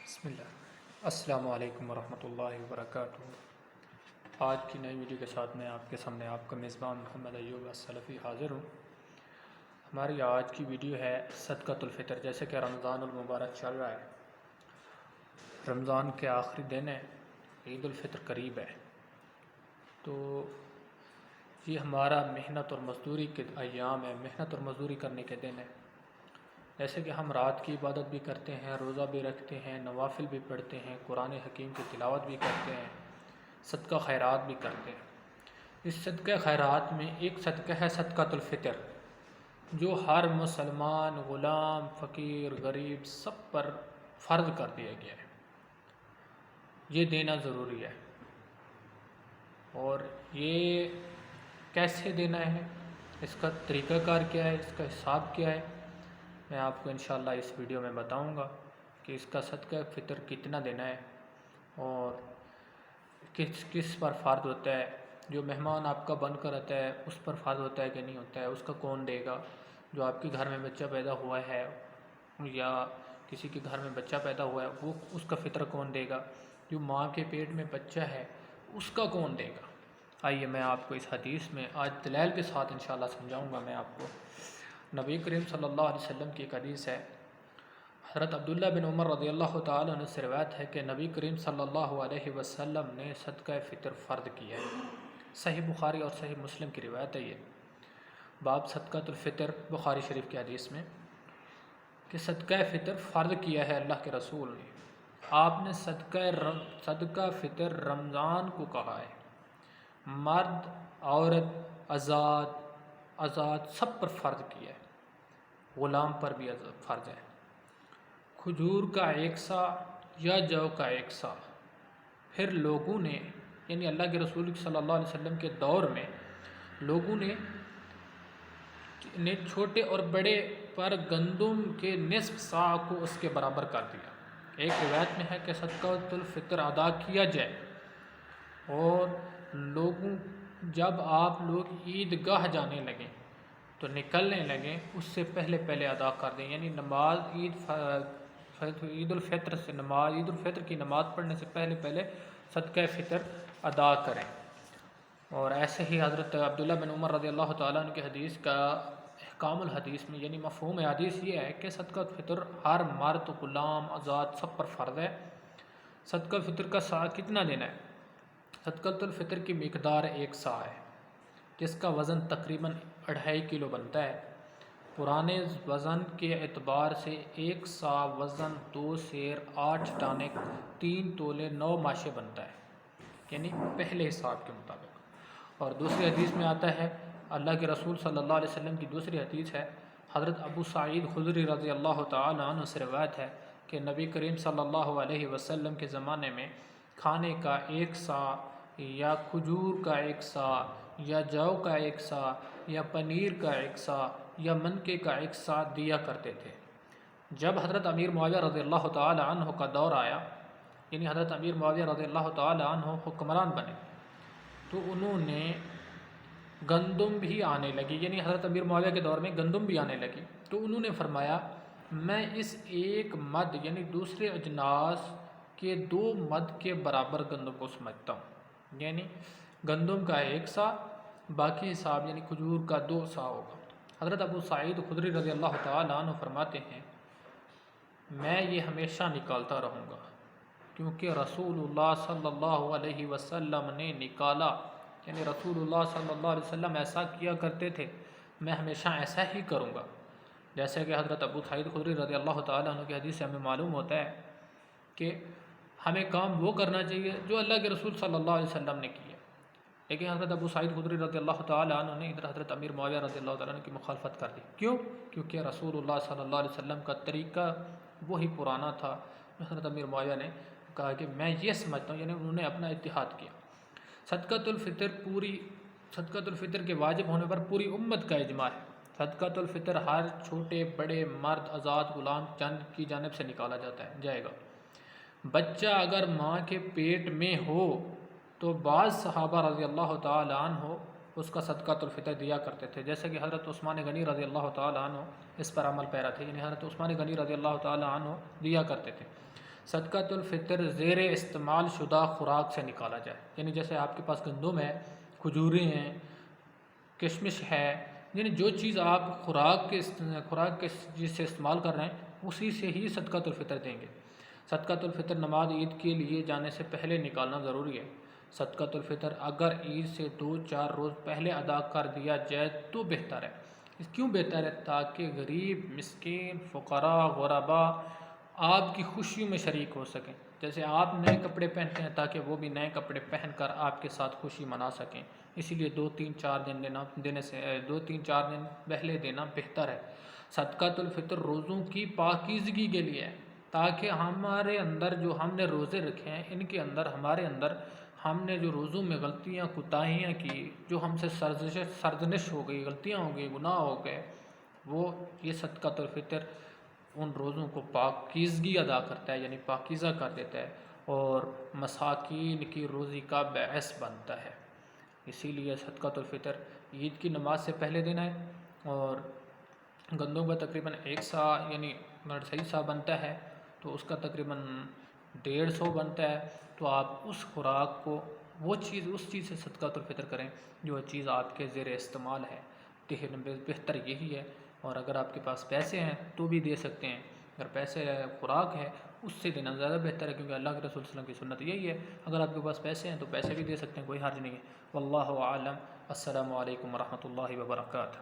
بسم اللہ السلام علیکم ورحمۃ اللہ وبرکاتہ۔ آج کی نئی ویڈیو کے ساتھ میں آپ کے سامنے آپ کا میزبان محمد ایوب السلفی حاضر ہوں۔ ہماری آج کی ویڈیو ہے صدقۃ الفطر۔ جیسے کہ رمضان المبارک چل رہا ہے، رمضان کے آخری دن ہے، عید الفطر قریب ہے، تو یہ ہمارا محنت اور مزدوری کے ایام ہے، محنت اور مزدوری کرنے کے دن ہے۔ جیسے کہ ہم رات کی عبادت بھی کرتے ہیں، روزہ بھی رکھتے ہیں، نوافل بھی پڑھتے ہیں، قرآن حکیم کی تلاوت بھی کرتے ہیں، صدقہ خیرات بھی کرتے ہیں۔ اس صدقہ خیرات میں ایک صدقہ ہے صدقۃ الفطر، جو ہر مسلمان، غلام، فقیر، غریب سب پر فرض کر دیا گیا ہے۔ یہ دینا ضروری ہے۔ اور یہ کیسے دینا ہے، اس کا طریقہ کار کیا ہے، اس کا حساب کیا ہے، میں آپ کو انشاءاللہ اس ویڈیو میں بتاؤں گا کہ اس کا صدقہ فطر کتنا دینا ہے اور کس کس پر فرض ہوتا ہے۔ جو مہمان آپ کا بن کر آتا ہے اس پر فرض ہوتا ہے کہ نہیں ہوتا ہے، اس کا کون دے گا۔ جو آپ کے گھر میں بچہ پیدا ہوا ہے یا کسی کے گھر میں بچہ پیدا ہوا ہے، وہ اس کا فطر کون دے گا۔ جو ماں کے پیٹ میں بچہ ہے اس کا کون دے گا۔ آئیے میں آپ کو اس حدیث میں آج دلائل کے ساتھ انشاءاللہ سمجھاؤں گا۔ میں آپ کو نبی کریم صلی اللہ علیہ وسلم کی ایک حدیث ہے، حضرت عبداللہ بن عمر رضی اللہ تعالیٰ عنہ سے روایت ہے کہ نبی کریم صلی اللہ علیہ وسلم نے صدقہ فطر فرض کیا ہے۔ صحیح بخاری اور صحیح مسلم کی روایت ہے۔ یہ باب صدقۃ الفطر، بخاری شریف کی حدیث میں کہ صدقہ فطر فرض کیا ہے اللہ کے رسول نے۔ آپ نے صدقہ فطر رمضان کو کہا ہے، مرد، عورت، آزاد سب پر فرض کیا ہے، غلام پر بھی فرض ہے۔ کھجور کا ایک سا یا جو کا ایک سا۔ پھر لوگوں نے، یعنی اللہ کے رسول صلی اللہ علیہ وسلم کے دور میں لوگوں نے چھوٹے اور بڑے پر گندم کے نصف سا کو اس کے برابر کر دیا۔ ایک روایت میں ہے کہ صدقۃ الفطر ادا کیا جائے اور جب آپ لوگ عید گاہ جانے لگیں تو نکلنے لگیں، اس سے پہلے ادا کر دیں، یعنی نماز عید الفطر کی نماز پڑھنے سے پہلے صدقہ فطر ادا کریں۔ اور ایسے ہی حضرت عبداللہ بن عمر رضی اللہ تعالیٰ عنہ کی حدیث کا احکام الحدیث میں، یعنی مفہوم حدیث یہ ہے کہ صدقہ فطر ہر مرد، غلام، آزاد سب پر فرض ہے۔ صدقہ فطر کا سا کتنا دینا ہے؟ صدقۃ الفطر کی مقدار ایک سا ہے، جس کا وزن تقریباً 2.5 کلو بنتا ہے۔ پرانے وزن کے اعتبار سے ایک سا وزن 2 سیر 8 دانے 3 تولے 9 ماشے بنتا ہے، یعنی پہلے حساب کے مطابق۔ اور دوسری حدیث میں آتا ہے، اللہ کے رسول صلی اللہ علیہ وسلم کی دوسری حدیث ہے، حضرت ابو سعید خدری رضی اللہ تعالیٰ عنہ سے روایت ہے کہ نبی کریم صلی اللہ علیہ وسلم کے زمانے میں کھانے کا ایک سا یا کھجور کا ایک سا یا جو کا ایک سا یا پنیر کا ایک سا یا منکے کا ایک سا دیا کرتے تھے۔ جب حضرت امیر معاویہ رضی اللہ تعالی عنہ کا دور آیا، یعنی حضرت امیر معاویہ رضی اللہ تعالی عنہ حکمران بنے، تو انہوں نے گندم بھی آنے لگی، یعنی حضرت امیر معاویہ کے دور میں گندم بھی آنے لگی، تو انہوں نے فرمایا میں اس ایک مد یعنی دوسرے اجناس کے 2 مد کے برابر گندم کو سمجھتا ہوں، یعنی گندم کا ایک سا، باقی حساب یعنی کھجور کا 2 سا ہوگا۔ حضرت ابو سعید خدری رضی اللہ تعالیٰ عنہ فرماتے ہیں میں یہ ہمیشہ نکالتا رہوں گا، کیونکہ رسول اللہ صلی اللہ علیہ وسلم نے نکالا، یعنی رسول اللہ صلی اللہ علیہ وسلم ایسا کیا کرتے تھے، میں ہمیشہ ایسا ہی کروں گا۔ جیسے کہ حضرت ابو سعید خدری رضی اللہ تعالیٰ عنہ کی حدیث سے ہمیں معلوم ہوتا ہے کہ ہمیں کام وہ کرنا چاہیے جو اللہ کے رسول صلی اللہ علیہ وسلم نے کیا، لیکن حضرت ابو سعید خدری رضی اللہ تعالیٰ عنہ نے ادھر حضرت امیر معاویہ رضی اللہ تعالیٰ عنہ کی مخالفت کر دی۔ کیوں؟ کیونکہ رسول اللہ صلی اللہ علیہ وسلم کا طریقہ وہی پرانا تھا۔ حضرت امیر معاویہ نے کہا کہ میں یہ سمجھتا ہوں، یعنی انہوں نے اپنا اتحاد کیا۔ صدقۃ الفطر کے واجب ہونے پر پوری امت کا اجماع ہے۔ صدقۃ الفطر ہر چھوٹے بڑے، مرد، آزاد، غلام کی جانب سے نکالا جائے گا۔ بچہ اگر ماں کے پیٹ میں ہو تو بعض صحابہ رضی اللہ تعالی عنہ اس کا صدقۃ الفطر دیا کرتے تھے، جیسے کہ حضرت عثمان غنی رضی اللہ تعالی عنہ اس پر عمل پیرا تھے، یعنی حضرت عثمان غنی رضی اللہ تعالی عنہ دیا کرتے تھے۔ صدقۃ الفطر زیر استعمال شدہ خوراک سے نکالا جائے، یعنی جیسے آپ کے پاس گندم ہے، کھجوریں ہیں، کشمش ہے، یعنی جو چیز آپ خوراک کے چیز سے استعمال کر رہے ہیں اسی سے ہی صدقۃ الفطر دیں گے۔ صدقۃ الفطر نماز عید کے لیے جانے سے پہلے نکالنا ضروری ہے۔ صدقۃ الفطر اگر عید سے 2-4 روز پہلے ادا کر دیا جائے تو بہتر ہے۔ اس کیوں بہتر ہے؟ تاکہ غریب، مسکین، فقراء، غرباء آپ کی خوشیوں میں شریک ہو سکیں۔ جیسے آپ نئے کپڑے پہنتے ہیں تاکہ وہ بھی نئے کپڑے پہن کر آپ کے ساتھ خوشی منا سکیں، اسی لیے 2-3-4 دن دینے سے 2-3-4 دن پہلے دینا بہتر ہے۔ صدقۃ الفطر روزوں کی پاکیزگی کے لیے ہے، تاکہ ہمارے اندر جو ہم نے روزے رکھے ہیں ان کے اندر ہمارے اندر ہم نے جو روزوں میں غلطیاں کوتاہیاں کی، جو ہم سے سرزنش ہو گئی، غلطیاں ہو گئی، گناہ ہو گئے، وہ یہ صدقۃ الفطر ان روزوں کو پاکیزگی ادا کرتا ہے، یعنی پاکیزہ کر دیتا ہے اور مساکین کی روزی کا باعث بنتا ہے۔ اسی لیے صدقۃ الفطر عید کی نماز سے پہلے دینا ہے، اور گندم کا تقریباً 1 سا یعنی صحیح سا بنتا ہے تو اس کا تقریباً 150 بنتا ہے، تو آپ اس خوراک کو اس چیز سے صدقۃ الفطر کریں جو چیز آپ کے زیر استعمال ہے۔ بہتر یہی ہے، اور اگر آپ کے پاس پیسے ہیں تو بھی دے سکتے ہیں، اگر پیسے خوراک ہے اس سے دینا زیادہ بہتر ہے، کیونکہ اللہ کے رسول صلی اللہ علیہ وسلم کی سنت یہی ہے، اگر آپ کے پاس پیسے ہیں تو پیسے بھی دے سکتے ہیں، کوئی حرج نہیں ہے۔ واللہ اعلم۔ السلام علیکم ورحمۃ اللہ وبرکاتہ۔